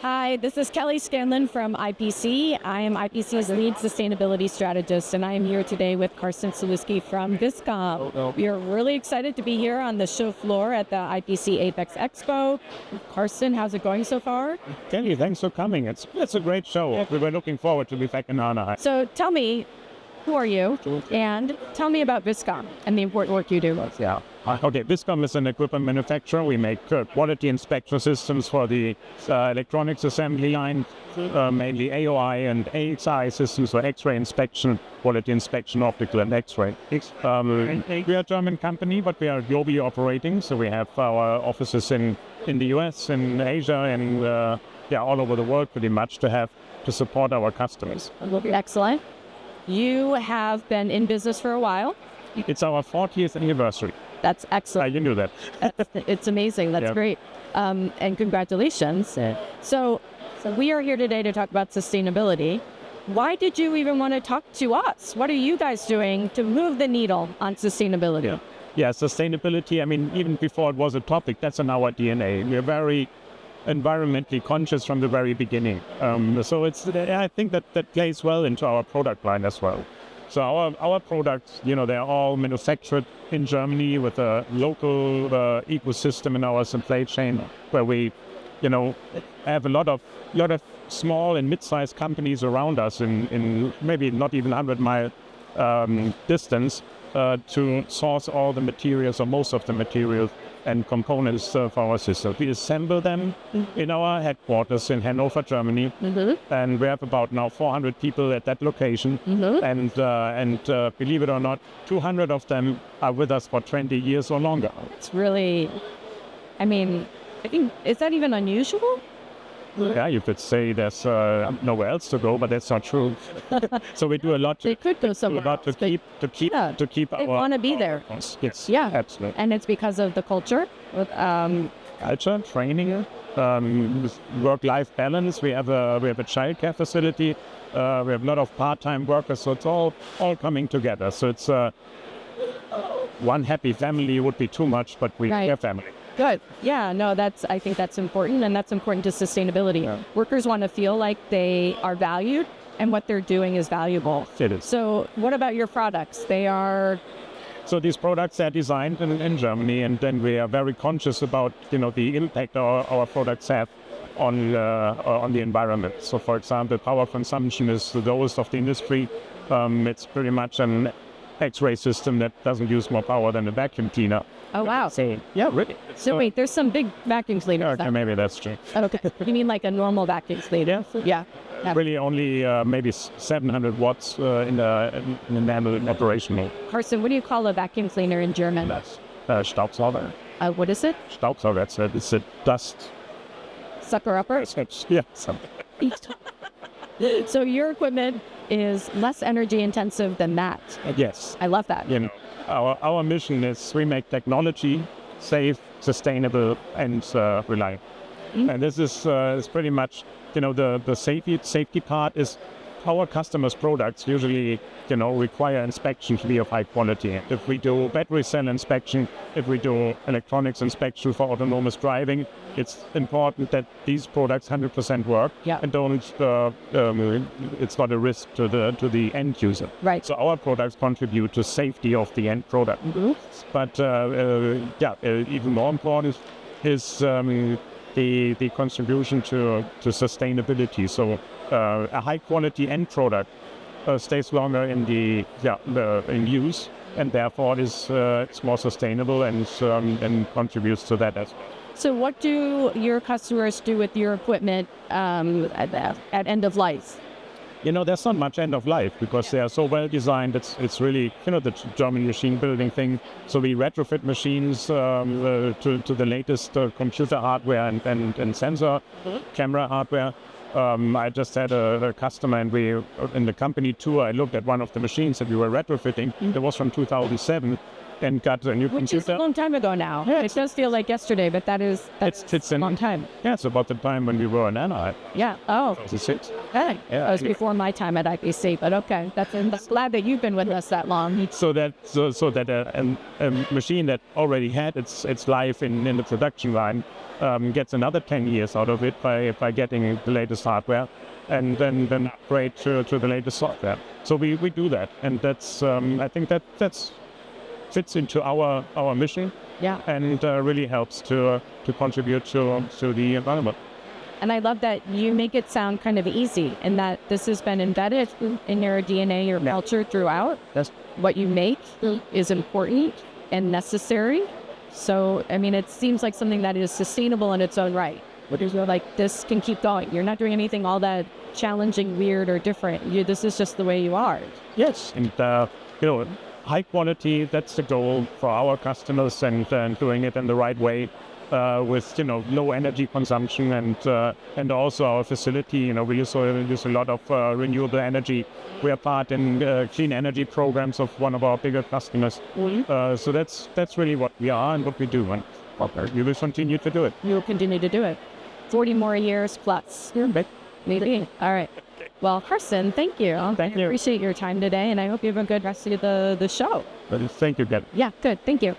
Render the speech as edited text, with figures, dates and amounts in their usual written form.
Hi, this is Kelly Scanlon from IPC. I am IPC's lead sustainability strategist, and I am here today with Carsten Salewski from Viscom. We are really excited to be here on the show floor at the IPC APEX EXPO. Carsten, how's it going so far? Kelly, thanks for coming. It's a great show. We were looking forward to be back in Anaheim. So tell me, who are you? And tell me about Viscom and the important work you do. Yeah. Okay, Viscom is an equipment manufacturer. We make quality inspection systems for the electronics assembly line, mainly AOI and AXI systems for X-ray inspection, quality inspection, optical and X-ray. We are a German company, but we are globally operating. So we have our offices in the US, in Asia, and all over the world pretty much to support our customers. Excellent. You have been in business for a while. It's our 40th anniversary. That's excellent. I didn't do that. It's amazing. That's great. And congratulations. So we are here today to talk about sustainability. Why did you even want to talk to us? What are you guys doing to move the needle on sustainability? Yeah, sustainability, I mean, even before it was a topic, that's in our DNA. We're very environmentally conscious from the very beginning. So I think that plays well into our product line as well. So our products, they're all manufactured in Germany with a local ecosystem in our supply chain, where we, have a lot of small and mid-sized companies around us in maybe not even 100-mile distance to source all the materials or most of the materials and components for our system. We assemble them in our headquarters in Hanover, Germany, and we have about now 400 people at that location. And believe it or not, 200 of them are with us for 20 years or longer. It's really, I think, is that even unusual? Yeah, you could say there's nowhere else to go, but that's not true. So we do a lot. They could go somewhere else, to keep they want to be there. Yes, yeah, absolutely. And it's because of the culture. Culture, training, work-life balance. We have a childcare facility. We have a lot of part-time workers, so it's all coming together. So it's one happy family would be too much, but we're a family. Good. Yeah, no, I think that's important, and that's important to sustainability. Yeah. Workers want to feel like they are valued and what they're doing is valuable. It is. So what about your products? So these products are designed in Germany, and then we are very conscious about, the impact our products have on the environment. So for example, power consumption is the lowest of the industry. It's pretty much an X-ray system that doesn't use more power than a vacuum cleaner. Oh, wow. Yeah, really. So wait, there's some big vacuum cleaners. Okay, maybe that's true. Okay. You mean like a normal vacuum cleaner? Yeah. Really only maybe 700 watts in the manual operational. Carsten, what do you call a vacuum cleaner in German? That's Staubsauger. What is it? Staubsauger, it's a dust sucker-upper? Yeah, something. So your equipment is less energy intensive than that. Yes. I love that. Our mission is we make technology safe, sustainable, and reliable. And this is pretty much, the safety part is our customers' products usually, require inspection to be of high quality. If we do battery cell inspection, if we do electronics inspection for autonomous driving, it's important that these products 100% work and don't. It's not a risk to the end user. Right. So our products contribute to safety of the end product. But even more important is the contribution to sustainability. So a high quality end product stays longer in in use, and therefore it's more sustainable and contributes to that as well. So what do your customers do with your equipment at end of life? There's not much end of life because they are so well designed. It's really, the German machine building thing. So we retrofit machines to the latest computer hardware and sensor camera hardware. I just had a customer, and in the company tour, I looked at one of the machines that we were retrofitting. It was from 2007. and got a new Which is computer. a long time ago now. Yeah, It does feel like yesterday, but it's a long time. Yeah, it's about the time when we were in Anaheim. Yeah. Oh, It's it. okay. Yeah. That was before my time at IPC, but okay. I'm glad that you've been with us that long. So that a machine that already had its life in the production line gets another 10 years out of it by getting the latest hardware and then upgrade to the latest software. So we do that, and that's I think that's fits into our mission. Yeah. And really helps to contribute to the environment. And I love that you make it sound kind of easy, and that this has been embedded in your DNA, your culture throughout. That's What you make is important and necessary. So, I mean, it seems like something that is sustainable in its own right. You're like, this can keep going. You're not doing anything all that challenging, weird, or different. This is just the way you are. yes, and high quality. That's the goal for our customers, and doing it in the right way. With low energy consumption, and also our facility, we use a lot of renewable energy. We are part in clean energy programs of one of our bigger customers. So that's really what we are and what we do, and we will continue to do it. You will continue to do it. 40 more years plus. Maybe. All right. Well, Carsten, thank you. Thank you. I appreciate your time today, and I hope you have a good rest of the show. Thank you, Gab. Yeah, good. Thank you.